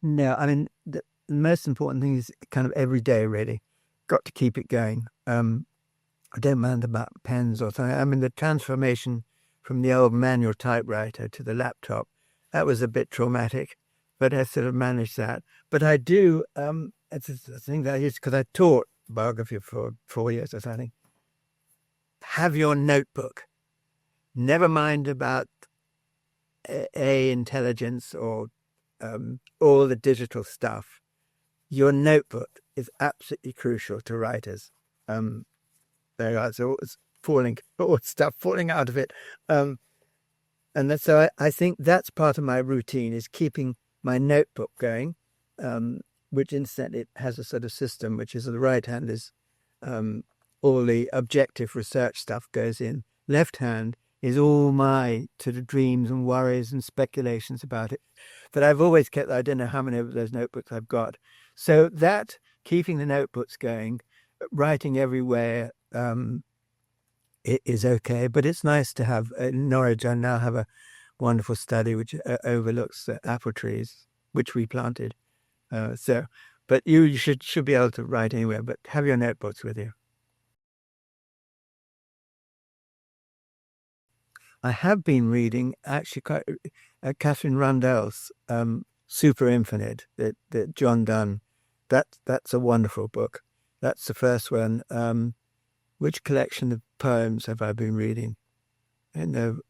No, I mean, the most important thing is kind of every day, really. Got to keep it going. I don't mind about pens or something. I mean, the transformation from the old manual typewriter to the laptop, that was a bit traumatic, but I sort of managed that. But I do, it's a thing that I used, because I taught biography for 4 years or something. Have your notebook. Never mind about intelligence or all the digital stuff. Your notebook is absolutely crucial to writers. There are it's stuff falling out of it, and so I think that's part of my routine, is keeping my notebook going, which incidentally it has a sort of system, which is the right hand is all the objective research stuff goes in. Left hand is all my sort of dreams and worries and speculations about it. But I've always kept, I don't know how many of those notebooks I've got. So that, keeping the notebooks going, writing everywhere, it is okay. But it's nice to have, in Norwich, I now have a wonderful study which overlooks the apple trees, which we planted. But you should be able to write anywhere, but have your notebooks with you. I have been reading actually quite Catherine Rundell's Super Infinite, that John Donne. That's a wonderful book. That's the first one. Which collection of poems have I been reading? And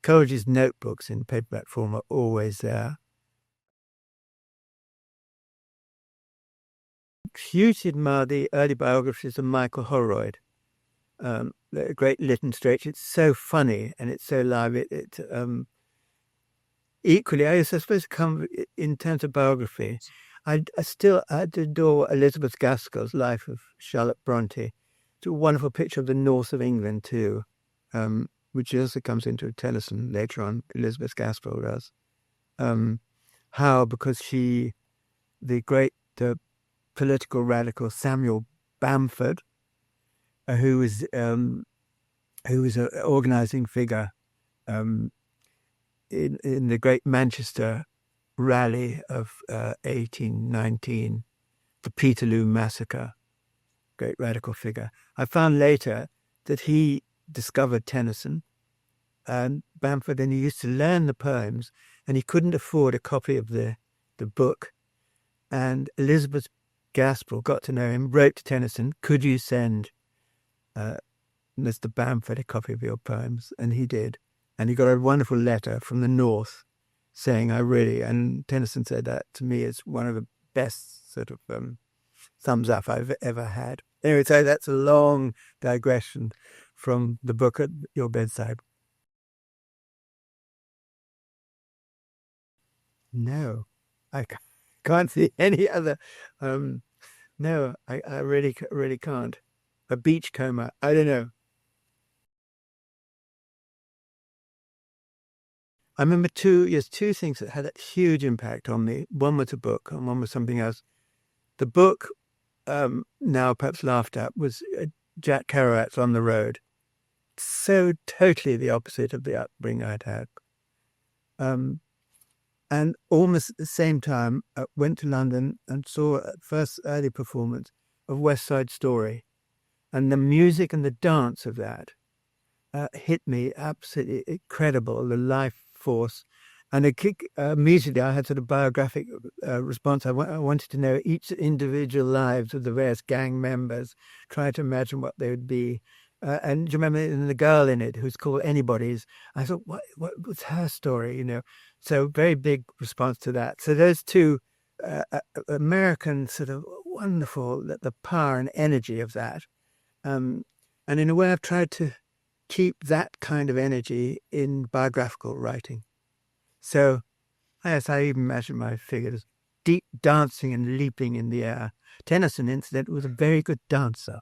Coleridge's notebooks in paperback form are always there. Hugely admire the early biographies of Michael Holroyd. The Great Lytton Stretch. It's so funny and it's so live. Equally, I suppose, come in terms of biography, I adore Elizabeth Gaskell's Life of Charlotte Bronte. It's a wonderful picture of the north of England too, which also comes into Tennyson later on. Elizabeth Gaskell does. Because the great political radical Samuel Bamford, who was an organising figure in the great Manchester rally of 1819, the Peterloo Massacre, great radical figure. I found later that he discovered Tennyson and Bamford, and he used to learn the poems, and he couldn't afford a copy of the book. And Elizabeth Gaskell got to know him, wrote to Tennyson, "Could you send Mr. Bamford a copy of your poems?" And he did. And he got a wonderful letter from the north saying, and Tennyson said that to me is one of the best sort of thumbs up I've ever had. Anyway, so that's a long digression from the book at your bedside. No, I can't see any other. No, I really can't. A beachcomber, I don't know. I remember two things that had a huge impact on me. One was a book and one was something else. The book, now perhaps laughed at, was Jack Kerouac's On the Road. So totally the opposite of the upbringing I'd had. And almost at the same time, I went to London and saw a first early performance of West Side Story. And the music and the dance of that hit me absolutely incredible, the life force. And immediately I had sort of biographic response. I wanted to know each individual lives of the various gang members, try to imagine what they would be. And do you remember the girl in it who's called Anybody's? I thought, what was her story, So very big response to that. So those two American sort of wonderful, the power and energy of that. And in a way, I've tried to keep that kind of energy in biographical writing. So, yes, I even imagine my figures deep dancing and leaping in the air. Tennyson, incidentally, was a very good dancer.